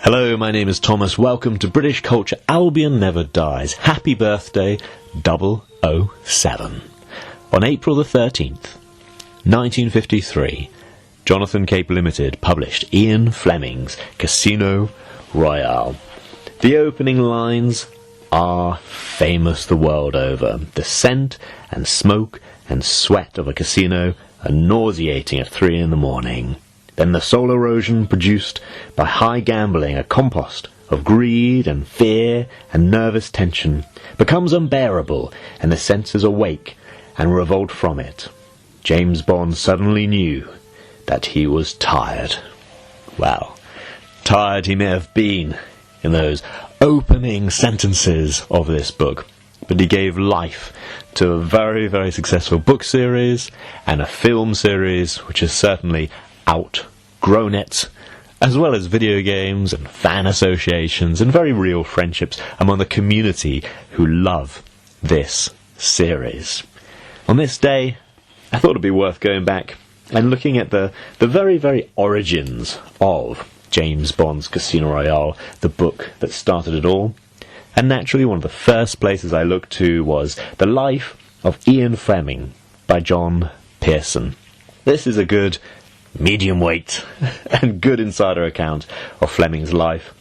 Hello, my name is Thomas. Welcome to British Culture Albion Never Dies. Happy birthday, 007. On April the 13th, 1953, Jonathan Cape Limited published Ian Fleming's Casino Royale. The opening lines are famous the world over. The scent and smoke and sweat of a casino are nauseating at 3 a.m. Then the soul erosion produced by high gambling, a compost of greed and fear and nervous tension, becomes unbearable, and the senses awake and revolt from it. James Bond suddenly knew that he was tired. Well, tired he may have been in those opening sentences of this book, but he gave life to a very, very successful book series and a film series which has certainly outgrown it, as well as video games and fan associations and very real friendships among the community who love this series. On this day, I thought it'd be worth going back and looking at the very, very origins of James Bond's Casino Royale, the book that started it all. And naturally, one of the first places I looked to was The Life of Ian Fleming by John Pearson. This is a good medium weight and good insider account of Fleming's life.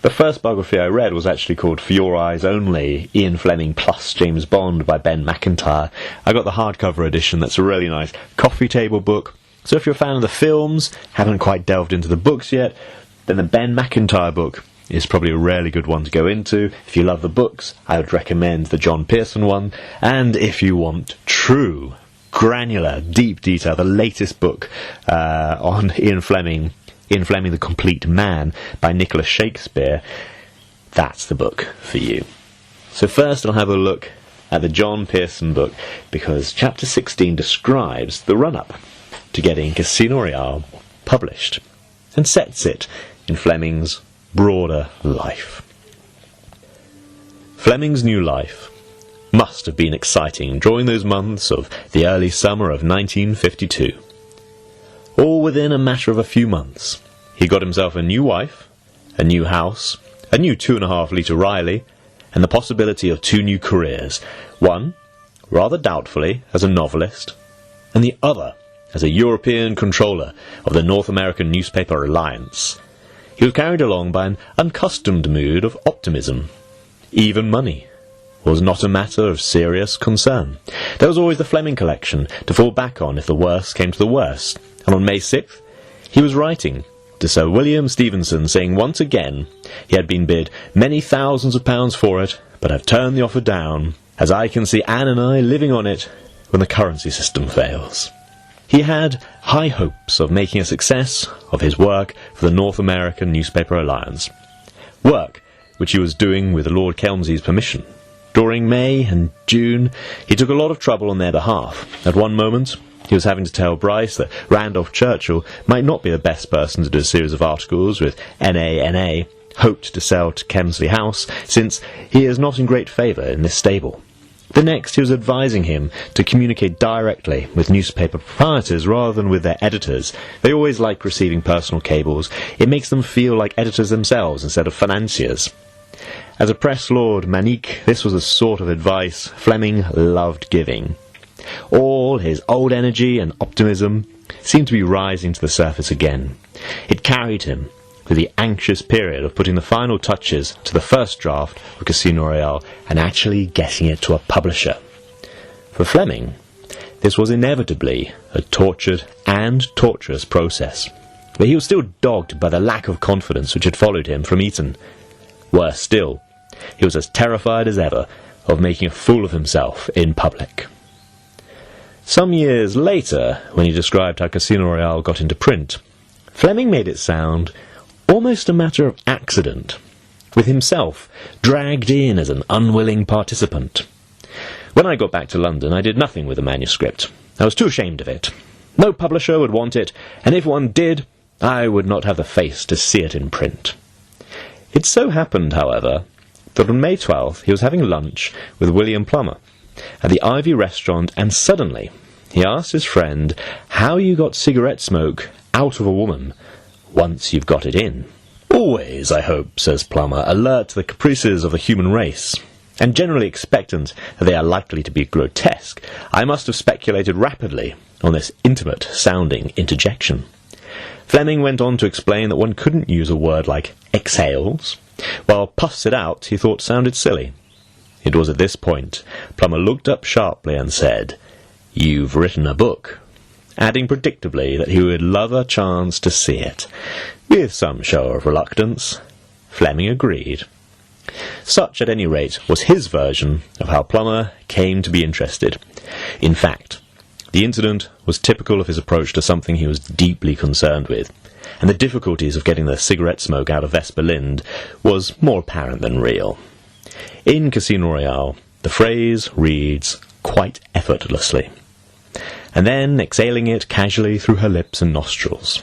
The first biography I read was actually called For Your Eyes Only, Ian Fleming plus James Bond by Ben Macintyre. I got the hardcover edition. That's a really nice coffee table book. So if you're a fan of the films, haven't quite delved into the books yet, then the Ben Macintyre book is probably a really good one to go into. If you love the books, I would recommend the John Pearson one. And if you want true, granular, deep detail, the latest book on Ian Fleming, the Complete Man by Nicholas Shakespeare, that's the book for you. So first I'll have a look at the John Pearson book, because chapter 16 describes the run-up to getting Casino Royale published and sets it in Fleming's broader life. Fleming's new life must have been exciting during those months of the early summer of 1952. All within a matter of a few months, he got himself a new wife, a new house, a new 2.5-litre Riley, and the possibility of 2 new careers, one, rather doubtfully, as a novelist, and the other as a European controller of the North American newspaper Alliance. He was carried along by an unaccustomed mood of optimism. Even money was not a matter of serious concern. There was always the Fleming collection to fall back on if the worst came to the worst, and on May 6th, he was writing to Sir William Stevenson saying once again he had been bid many thousands of pounds for it, but have turned the offer down, as I can see Anne and I living on it when the currency system fails. He had high hopes of making a success of his work for the North American Newspaper Alliance, work which he was doing with Lord Kelmsey's permission. During May and June, he took a lot of trouble on their behalf. At one moment, he was having to tell Bryce that Randolph Churchill might not be the best person to do a series of articles with NANA, hoped to sell to Kemsley House, since he is not in great favour in this stable. The next, he was advising him to communicate directly with newspaper proprietors rather than with their editors. They always like receiving personal cables. It makes them feel like editors themselves instead of financiers. As a press lord manique, this was the sort of advice Fleming loved giving. All his old energy and optimism seemed to be rising to the surface again. It carried him through the anxious period of putting the final touches to the first draft of Casino Royale and actually getting it to a publisher. For Fleming, this was inevitably a tortured and torturous process, but he was still dogged by the lack of confidence which had followed him from Eton. Worse still, he was as terrified as ever of making a fool of himself in public. Some years later, when he described how Casino Royale got into print, Fleming made it sound almost a matter of accident, with himself dragged in as an unwilling participant. When I got back to London, I did nothing with the manuscript. I was too ashamed of it. No publisher would want it, and if one did, I would not have the face to see it in print. It so happened, however, that on May 12th he was having lunch with William Plummer at the Ivy restaurant, and suddenly he asked his friend how you got cigarette smoke out of a woman once you've got it in. "Always, I hope," says Plummer, alert to the caprices of the human race, and generally expectant that they are likely to be grotesque, I must have speculated rapidly on this intimate-sounding interjection. Fleming went on to explain that one couldn't use a word like exhales, while puffs it out he thought sounded silly. It was at this point Plummer looked up sharply and said, "You've written a book," adding predictably that he would love a chance to see it. With some show of reluctance, Fleming agreed. Such, at any rate, was his version of how Plummer came to be interested. In fact, the incident was typical of his approach to something he was deeply concerned with, and the difficulties of getting the cigarette smoke out of Vesper Lynd was more apparent than real. In Casino Royale, the phrase reads quite effortlessly, and then exhaling it casually through her lips and nostrils.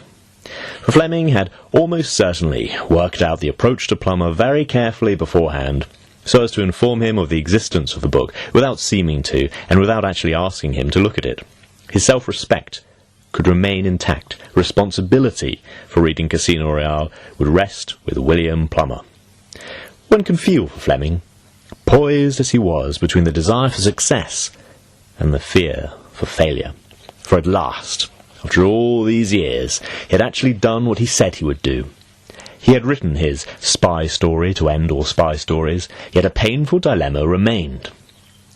For Fleming had almost certainly worked out the approach to Plummer very carefully beforehand, so as to inform him of the existence of the book without seeming to, and without actually asking him to look at it. His self-respect could remain intact. Responsibility for reading Casino Royale would rest with William Plummer. One can feel for Fleming, poised as he was between the desire for success and the fear for failure. For at last, after all these years, he had actually done what he said he would do. He had written his spy story to end all spy stories, yet a painful dilemma remained.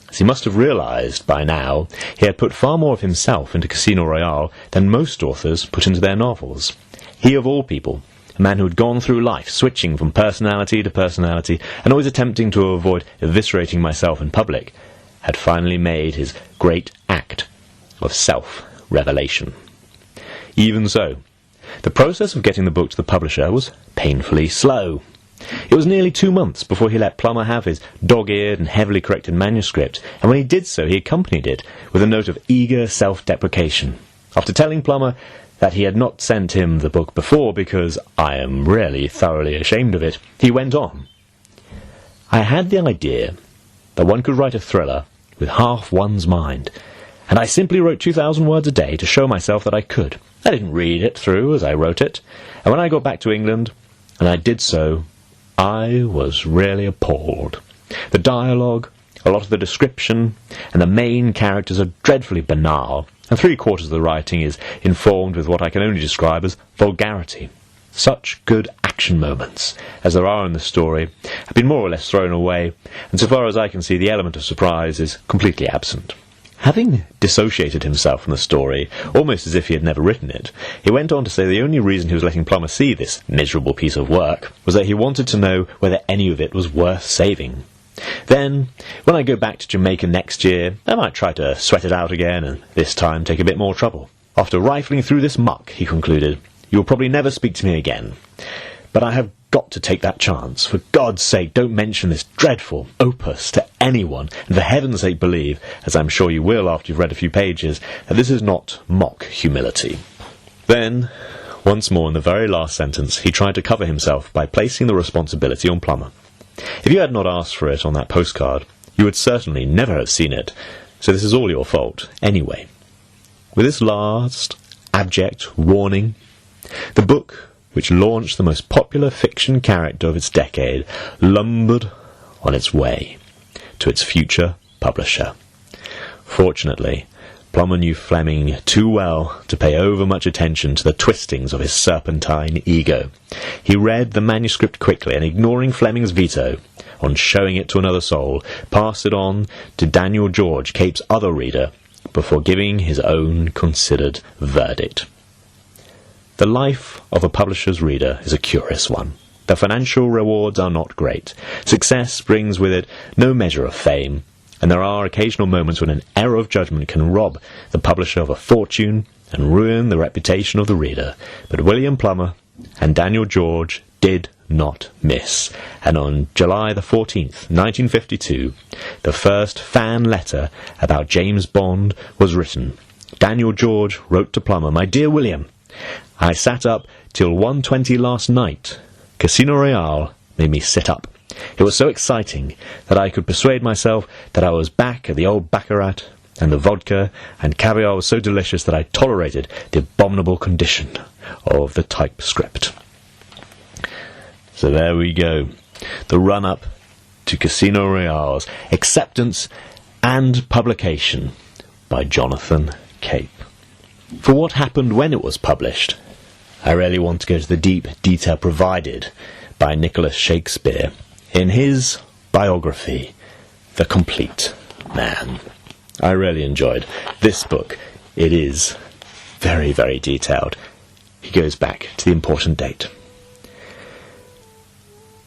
As he must have realized by now, he had put far more of himself into Casino Royale than most authors put into their novels. He, of all people, a man who had gone through life switching from personality to personality and always attempting to avoid eviscerating myself in public, had finally made his great act of self-revelation. Even so, the process of getting the book to the publisher was painfully slow. It was nearly 2 months before he let Plummer have his dog-eared and heavily corrected manuscript, and when he did so he accompanied it with a note of eager self-deprecation. After telling Plummer that he had not sent him the book before because "I am really thoroughly ashamed of it," he went on, "I had the idea that one could write a thriller with half one's mind, and I simply wrote 2,000 words a day to show myself that I could. I didn't read it through as I wrote it, and when I got back to England, and I did so, I was really appalled. The dialogue, a lot of the description, and the main characters are dreadfully banal, and 3/4 of the writing is informed with what I can only describe as vulgarity. Such good action moments as there are in the story have been more or less thrown away, and so far as I can see the element of surprise is completely absent." Having dissociated himself from the story, almost as if he had never written it, he went on to say the only reason he was letting Plummer see this miserable piece of work was that he wanted to know whether any of it was worth saving. "Then, when I go back to Jamaica next year, I might try to sweat it out again, and this time take a bit more trouble. After rifling through this muck," he concluded, "you will probably never speak to me again. But I have got to take that chance. For God's sake, don't mention this dreadful opus to anyone, and for heaven's sake believe, as I'm sure you will after you've read a few pages, that this is not mock humility." Then, once more in the very last sentence, he tried to cover himself by placing the responsibility on Plummer. "If you had not asked for it on that postcard, you would certainly never have seen it, so this is all your fault, anyway." With this last, abject warning, the book, which launched the most popular fiction character of its decade, lumbered on its way to its future publisher. Fortunately, Plummer knew Fleming too well to pay overmuch attention to the twistings of his serpentine ego. He read the manuscript quickly, and ignoring Fleming's veto on showing it to another soul, passed it on to Daniel George, Cape's other reader, before giving his own considered verdict. The life of a publisher's reader is a curious one. The financial rewards are not great. Success brings with it no measure of fame, and there are occasional moments when an error of judgment can rob the publisher of a fortune and ruin the reputation of the reader. But William Plummer and Daniel George did not miss, and on July the 14th, 1952, the first fan letter about James Bond was written. Daniel George wrote to Plummer, "My dear William, I sat up till 1:20 last night. Casino Royale made me sit up. It was so exciting that I could persuade myself that I was back at the old baccarat, and the vodka and caviar was so delicious that I tolerated the abominable condition of the typescript." So there we go. The run-up to Casino Royale's acceptance and publication by Jonathan Cape. For what happened when it was published, I really want to go to the deep detail provided by Nicholas Shakespeare in his biography, The Complete Man. I really enjoyed this book. It is very, very detailed. He goes back to the important date.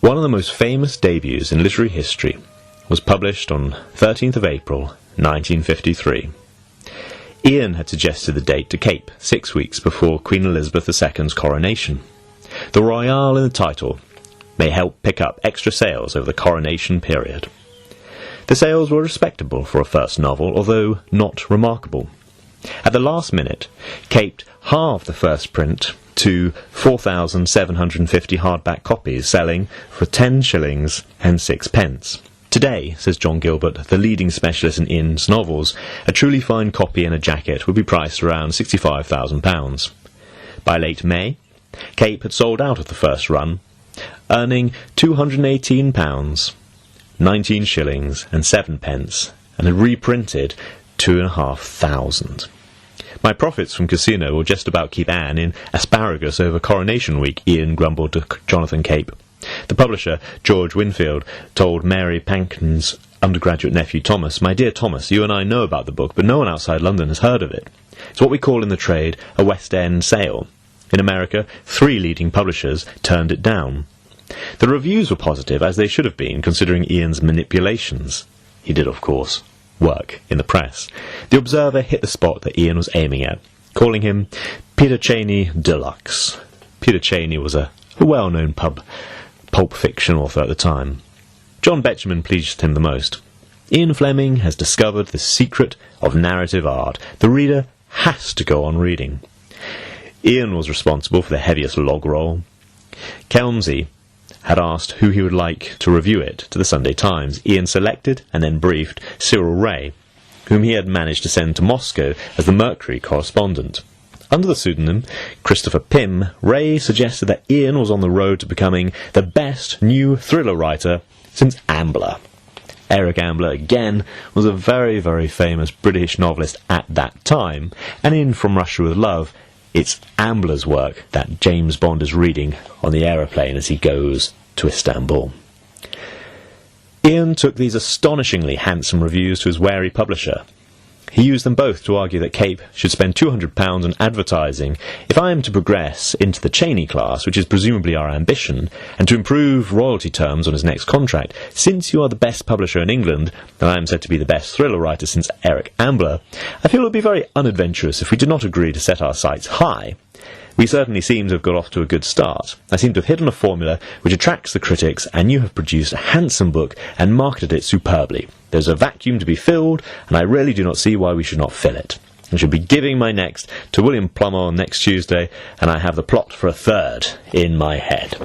One of the most famous debuts in literary history was published on 13th of April 1953. Ian had suggested the date to Cape 6 weeks before Queen Elizabeth II's coronation. The Royale in the title may help pick up extra sales over the coronation period. The sales were respectable for a first novel, although not remarkable. At the last minute, Cape halved the first print to 4,750 hardback copies, selling for 10 shillings and 6 pence. Today, says John Gilbert, the leading specialist in Ian's novels, a truly fine copy in a jacket would be priced around £65,000. By late May, Cape had sold out of the first run, earning £218, 19 shillings and 7 pence, and had reprinted 2,500. My profits from Casino will just about keep Anne in asparagus over Coronation Week, Ian grumbled to Jonathan Cape. The publisher, George Winfield, told Mary Pankin's undergraduate nephew Thomas, "My dear Thomas, you and I know about the book, but no one outside London has heard of it. It's what we call in the trade a West End sale. In America, 3 leading publishers turned it down. The reviews were positive, as they should have been, considering Ian's manipulations. He did, of course, work in the press. The Observer hit the spot that Ian was aiming at, calling him Peter Cheney Deluxe. Peter Cheney was a well-known pulp fiction author at the time. John Betjeman pleased him the most. Ian Fleming has discovered the secret of narrative art. The reader has to go on reading." Ian was responsible for the heaviest log roll. Kelmsey had asked who he would like to review it to the Sunday Times. Ian selected and then briefed Cyril Ray, whom he had managed to send to Moscow as the Mercury correspondent. Under the pseudonym Christopher Pym, Ray suggested that Ian was on the road to becoming the best new thriller writer since Ambler. Eric Ambler, again, was a very, very famous British novelist at that time, and in From Russia with Love, it's Ambler's work that James Bond is reading on the aeroplane as he goes to Istanbul. Ian took these astonishingly handsome reviews to his wary publisher. He used them both to argue that Cape should spend £200 on advertising if I am to progress into the Cheney class, which is presumably our ambition, and to improve royalty terms on his next contract. Since you are the best publisher in England, and I am said to be the best thriller writer since Eric Ambler, I feel it would be very unadventurous if we did not agree to set our sights high. We certainly seem to have got off to a good start. I seem to have hit on a formula which attracts the critics, and you have produced a handsome book and marketed it superbly. There's a vacuum to be filled, and I really do not see why we should not fill it. I shall be giving my next to William Plummer next Tuesday, and I have the plot for a third in my head."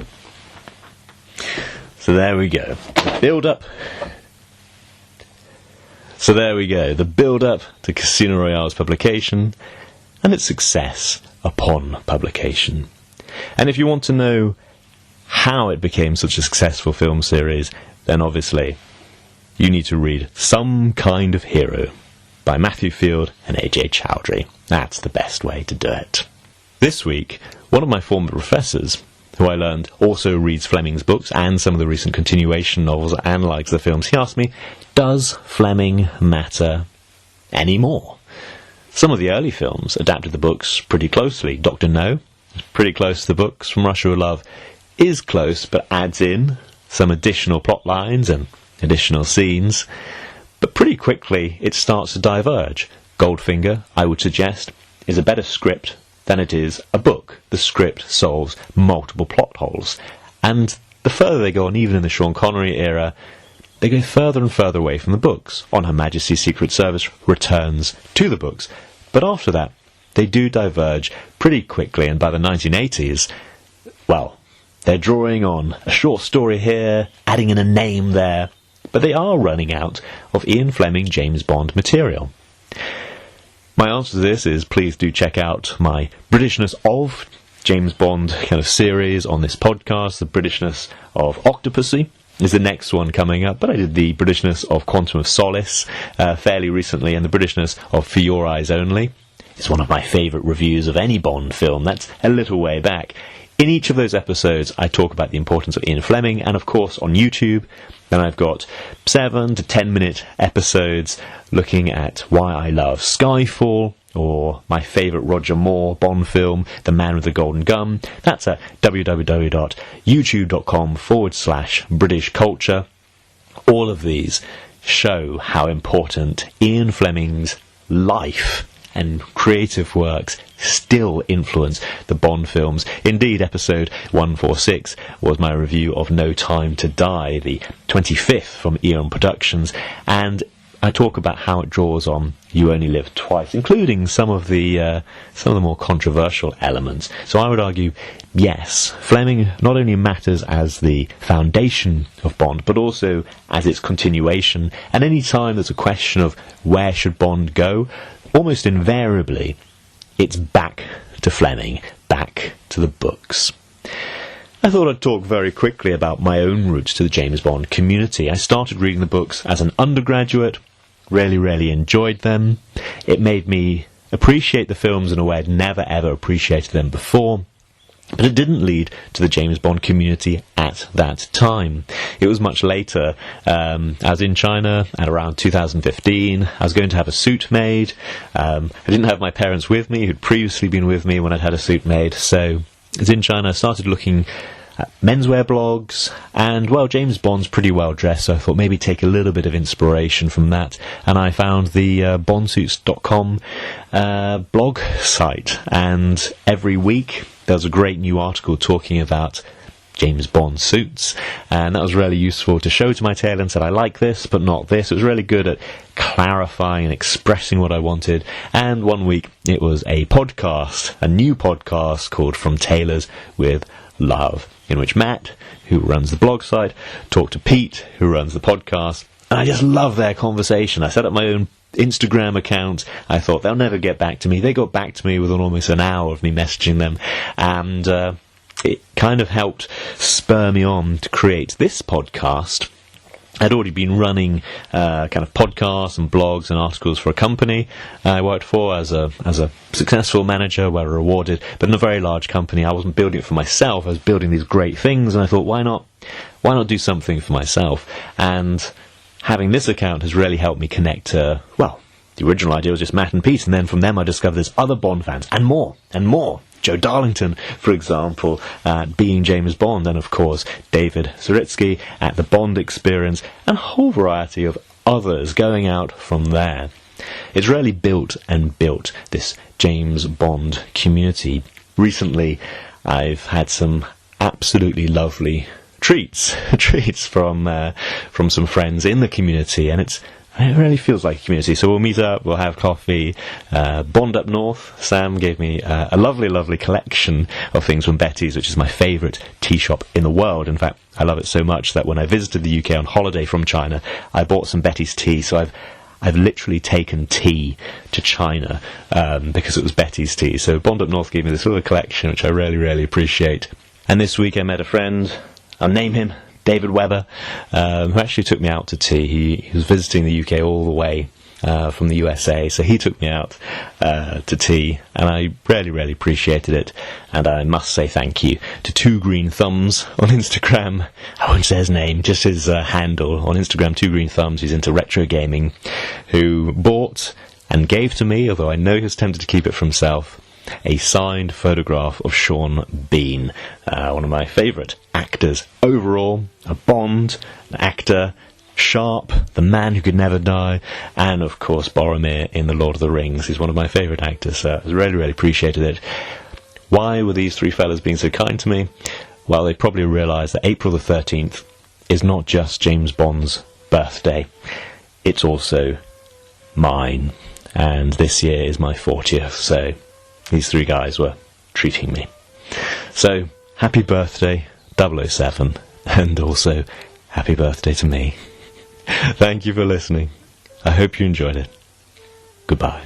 So there we go. The build-up. The build-up to Casino Royale's publication, and its success upon publication. And if you want to know how it became such a successful film series, then obviously you need to read Some Kind of Hero by Matthew Field and A.J. Chowdhury. That's the best way to do it. This week, one of my former professors, who I learned also reads Fleming's books and some of the recent continuation novels and likes the films, he asked me, does Fleming matter anymore? Some of the early films adapted the books pretty closely. Dr. No is pretty close to the books. From Russia with Love is close, but adds in some additional plot lines and additional scenes. But pretty quickly it starts to diverge. Goldfinger, I would suggest, is a better script than it is a book. The script solves multiple plot holes. And the further they go on, even in the Sean Connery era, they go further and further away from the books. On Her Majesty's Secret Service returns to the books. But after that, they do diverge pretty quickly, and by the 1980s, well, they're drawing on a short story here, adding in a name there, but they are running out of Ian Fleming James Bond material. My answer to this is please do check out my Britishness of James Bond kind of series on this podcast. The Britishness of Octopussy is the next one coming up, but I did the Britishness of Quantum of Solace fairly recently, and the Britishness of For Your Eyes Only. It's one of my favourite reviews of any Bond film. That's a little way back. In each of those episodes, I talk about the importance of Ian Fleming, and of course on YouTube, then I've got 7 to 10 minute episodes looking at why I love Skyfall, or my favourite Roger Moore Bond film, The Man with the Golden Gun. That's at www.youtube.com/British Culture. All of these show how important Ian Fleming's life and creative works still influence the Bond films. Indeed, episode 146 was my review of No Time to Die, the 25th from Eon Productions, and I talk about how it draws on You Only Live Twice, including some of the more controversial elements. So I would argue, yes, Fleming not only matters as the foundation of Bond, but also as its continuation. And any time there's a question of where should Bond go, almost invariably, it's back to Fleming, back to the books. I thought I'd talk very quickly about my own roots to the James Bond community. I started reading the books as an undergraduate, really enjoyed them. It made me appreciate the films in a way I'd never ever appreciated them before. But it didn't lead to the James Bond community at that time. It was much later. I was in China at around 2015. I was going to have a suit made. I didn't have my parents with me, who'd previously been with me when I'd had a suit made. So I was in China, I started looking at menswear blogs, and, well, James Bond's pretty well dressed, so I thought maybe take a little bit of inspiration from that. And I found the bondsuits.com blog site, and every week there was a great new article talking about James Bond suits, and that was really useful to show to my tailor and said, I like this but not this. It was really good at clarifying and expressing what I wanted. And one week it was a podcast, a new podcast called From Tailors with Love, in which Matt, who runs the blog site, talked to Pete, who runs the podcast, and I just love their conversation. I set up my own Instagram account. I thought they'll never get back to me. They got back to me within almost an hour of me messaging them, and it kind of helped spur me on to create this podcast. I'd already been running kind of podcasts and blogs and articles for a company I worked for as a successful manager, well rewarded, but in a very large company. I wasn't building it for myself. I was building these great things, and I thought, why not do something for myself? And having this account has really helped me connect to, well, the original idea was just Matt and Pete, and then from them I discovered there's other Bond fans, and more. Joe Darlington, for example, at Being James Bond, and of course David Zaritsky at The Bond Experience, and a whole variety of others going out from there. It's really built this James Bond community. Recently, I've had some absolutely lovely treats from some friends in the community, and it really feels like a community. So we'll meet up, we'll have coffee. Bond Up North, Sam gave me a lovely collection of things from Betty's, which is my favourite tea shop in the world. In fact, I love it so much that when I visited the UK on holiday from China, I bought some Betty's tea. So I've literally taken tea to China because it was Betty's tea. So Bond Up North gave me this little collection, which I really appreciate. And this week I met a friend, I'll name him David Webber, who actually took me out to tea. He was visiting the UK all the way from the USA, so he took me out to tea, and I really appreciated it. And I must say thank you to Two Green Thumbs on Instagram. I won't say his name, just his handle on Instagram, Two Green Thumbs. He's into retro gaming, who bought and gave to me, although I know he was tempted to keep it for himself, a signed photograph of Sean Bean, one of my favourite actors overall, a Bond, an actor, Sharp, the man who could never die, and of course Boromir in The Lord of the Rings. He's one of my favourite actors, so I really appreciated it. Why were these three fellas being so kind to me? Well, they probably realised that April the 13th is not just James Bond's birthday, it's also mine, and this year is my 40th, so these three guys were treating me. So, happy birthday, 007, and also happy birthday to me. Thank you for listening. I hope you enjoyed it. Goodbye.